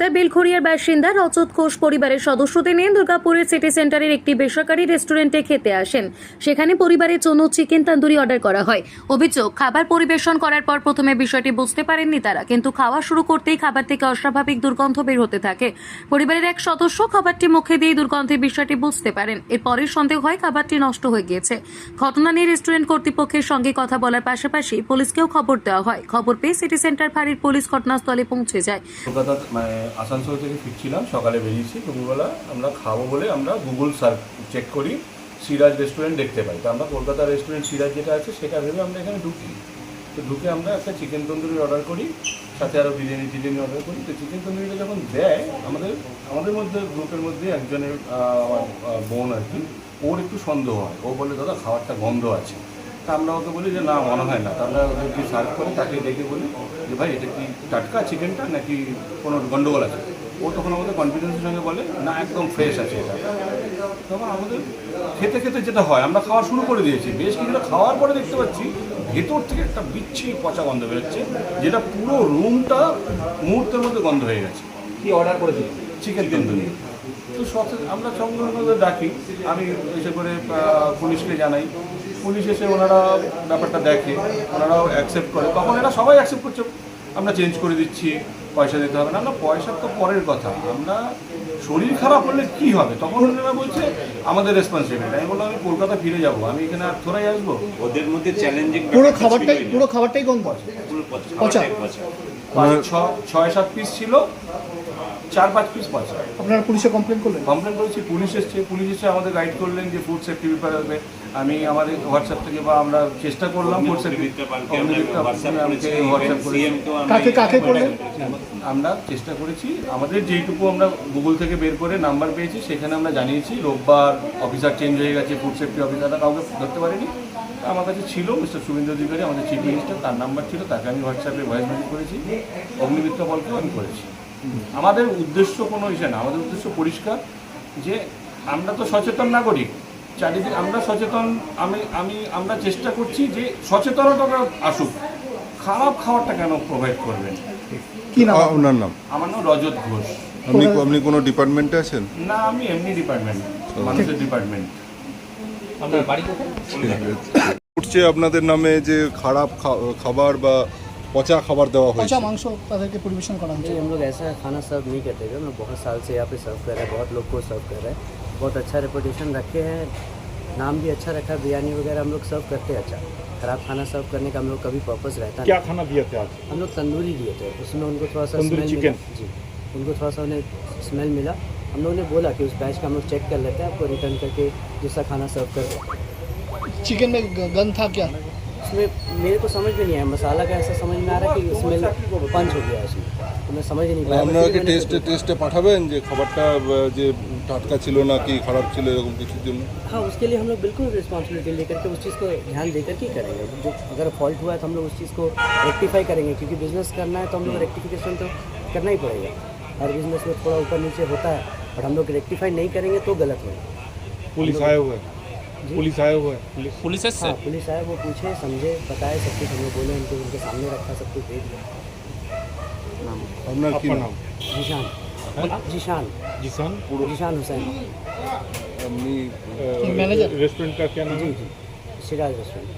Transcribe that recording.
কলকাতার বেলঘরিয়ার বাসিন্দা রজত ঘোষ পরিবারের সদস্যদের নিয়ে দুর্গাপুরের সিটি সেন্টারের একটি বেসরকারি রেস্টুরেন্টে খেতে আসেন। সেখানে পরিবারের জন্য চিকেন তন্দুরি অর্ডার করা হয়। অভিযোগ, খাবার পরিবেশন করার পর প্রথমে বিষয়টি বুঝতে পারেননি তারা, কিন্তু খাওয়া শুরু করতেই খাবার থেকে অস্বাভাবিক দুর্গন্ধ বের হতে থাকে। পরিবারের এক সদস্য খাবারটি মুখে দিয়ে দুর্গন্ধের বিষয়টি বুঝতে পারেন। এরপরে সন্দেহ হয় খাবারটি নষ্ট হয়ে গিয়েছে। ঘটনা নিয়ে রেস্টুরেন্ট কর্তৃপক্ষের সঙ্গে কথা বলার পাশাপাশি পুলিশকেও খবর দেওয়া হয়। খবর পেয়ে সিটি সেন্টার ফাঁড়ির পুলিশ ঘটনাস্থলে পৌঁছে যায়। কলকাতা আসানসোল থেকে ফিরছিলাম, সকালে বেরিয়েছি। দুপুরবেলা আমরা খাবো বলে আমরা গুগল সার্চ চেক করি, সিরাজ রেস্টুরেন্ট দেখতে পাই। তো আমরা কলকাতা রেস্টুরেন্ট সিরাজ যেটা আছে সেটা ভেবে আমরা এখানে ঢুকি। তো ঢুকে আমরা একটা চিকেন তন্দুরি অর্ডার করি, সাথে আরও বিরিয়ানি অর্ডার করি। তো চিকেন তন্দুরিটা যখন দেয় আমাদের মধ্যে গ্রুপের মধ্যে একজনের আমার বোন আর কি, ওর একটু সন্দেহ হয়। ও বলে, দাদা খাবারটা গন্ধ আছে। তা আমরা ওকে বলি যে না, মনে হয় না। তা আমরা ওদেরকে সার্ভ করে তাকে দেখে বলি যে ভাই, এটা কি টাটকা চিকেনটা নাকি কোনো গন্ডগোল আছে? ও তখন আমাদের কনফিডেন্সের সঙ্গে বলে না, একদম ফ্রেশ আছে এটা। তখন আমাদের খেতে খেতে যেটা হয়, আমরা খাওয়া শুরু করে দিয়েছি। বেশ কিছুটা খাওয়ার পরে দেখতে পাচ্ছি ভেতর থেকে একটা বিচ্ছিরি পচা গন্ধ বেরোচ্ছে, যেটা পুরো রুমটা মুহূর্তের মধ্যে গন্ধ হয়ে গেছে। কি অর্ডার করেছি? চিকেন তন্দুরি। তো আমরা সঙ্গে ডাকি, আমি এসে করে পুলিশকে জানাই। পুলিশ এসে ওনারা ব্যাপারটা দেখে, ওনারাও অ্যাকসেপ্ট করে। তখন এরা সবাই অ্যাকসেপ্ট করছে, আমরা চেঞ্জ করে দিচ্ছি, পয়সা দিতে হবে না। না, পয়সার তো পরের কথা, আমরা শরীর খারাপ হলে কী হবে? তখন ওনারা বলছে আমাদের রেসপন্সিবিলিটি। আমি বললাম, আমি কলকাতা ফিরে যাবো, আমি এখানে আর থোড়াই আসবো। ওদের মধ্যে চ্যালেঞ্জিং পুরো খাবারটাই গন্ধ পচা। 6-7 পিস ছিল, 4-5 পিস পয়সা। আপনারা পুলিশে কমপ্লেন করেছি। পুলিশ এসে আমাদের গাইড করলেন যে ফুড সেফটি ব্যাপারে হবে। আমি আমাদের হোয়াটসঅ্যাপ থেকে বা আমরা চেষ্টা করলাম ফুড সেফটি কাকে করলেন? আমরা চেষ্টা করেছি, আমাদের যেইটুকু আমরা গুগল থেকে বের করে নাম্বার পেয়েছি সেখানে আমরা জানিয়েছি। রোববার অফিসার চেঞ্জ হয়ে গেছে, ফুড সেফটি অফিসাররা কাউকে ধরতে পারেনি। আমার কাছে ছিল মিস্টার শুভেন্দু অধিকারী, আমাদের চিফ মিনিস্টার, তার নাম্বার ছিল, তাকে আমি হোয়াটসঅ্যাপে ভয়েস মেসেজ করেছি। অগ্নিমিত্র বলকেও আমি করেছি। আমাদের উদ্দেশ্য কোনো ইসে না, আমাদের উদ্দেশ্য পরিষ্কার যে আমরা তো সচেতন নাগরিক, চারিদিকে আমরা সচেতন। আমরা চেষ্টা করছি যে সচেতনতা আসুক। খারাপ খাবারটা কেন প্রোভাইড করবেন? কি নাম আপনার? নাম? আমার নাম রজত ঘোষ। আপনি কোনো ডিপার্টমেন্টে আছেন? না, আমি এমনি ডিপার্টমেন্ট, মানুষের ডিপার্টমেন্ট। আপনার বাড়ি কোথায়? উঠছে আপনাদের নামে যে খারাপ খাবার বা পচা খাবার দেওয়া পচা হয়েছে। মাংস তাদেরকে পরিবেশন করা হচ্ছে। नहीं, हम लोग ऐसा खाना सर्व नहीं करते थे। हम लोग बहुत साल से यहाँ पे सर्व कर रहे हैं, बहुत लोग को सर्व कर रहे हैं, बहुत अच्छा रेपुटेशन रखे हैं, नाम भी अच्छा रखा है। बिरयानी वगैरह हम लोग सर्व करते हैं अच्छा। खराब खाना सर्व करने का हम लोग कभी पर्पस रहता नहीं। क्या खाना दिए थे आज? हम लोग तंदूरी दिए थे, उसमें उनको थोड़ा सा तंदूरी स्मेल चिकन? मिला। जी, उनको थोड़ा सा उन्हें स्मेल मिला। हम लोगों ने बोला कि उस बैच का हम लोग चेक कर लेते हैं, आपको रिटर्न करके दूसरा खाना सर्व कर दें। चिकन में गंद था क्या? उसमें मेरे को समझ में नहीं आया, मसाला का ऐसा समझ में आ रहा है कि स्मेल पंच हो गया उसमें, तो मैं समझ ही नहीं पाया। আপনারা কি টেস্টে পাঠাবেন যে খাবারটা যে টাটকা ছিল না কি খারাপ ছিল এরকম কিছুর জন্য? हाँ, उसके लिए हम लोग बिल्कुल रिस्पॉन्सिबिलिटी लेकर के उस चीज़ को ध्यान देकर के करेंगे। जो अगर फॉल्ट हुआ है तो हम लोग उस चीज़ को रेक्टिफाई करेंगे, क्योंकि बिजनेस करना है तो हम लोग रेक्टिफिकेशन तो करना ही पड़ेगा। हर बिजनेस में थोड़ा ऊपर नीचे होता है, और हम लोग रेक्टिफाई नहीं करेंगे तो गलत होगा। पुलिस आए हुए हैं? पुलिस आए हुए हैं? पुलिस हाँ, पुलिस आए, वो पूछे, समझे, बताए सब कुछ, हमें बोले, उनको उनके सामने रखा, सब कुछ दे दिया। नाम আপনার কি आपका নাম? नाम? जीशान जीशान जिसान? जीशान हुसैन। আপনি मैनेजर? रेस्टोरेंट का क्या नाम जी है? जी, सिराज रेस्टोरेंट।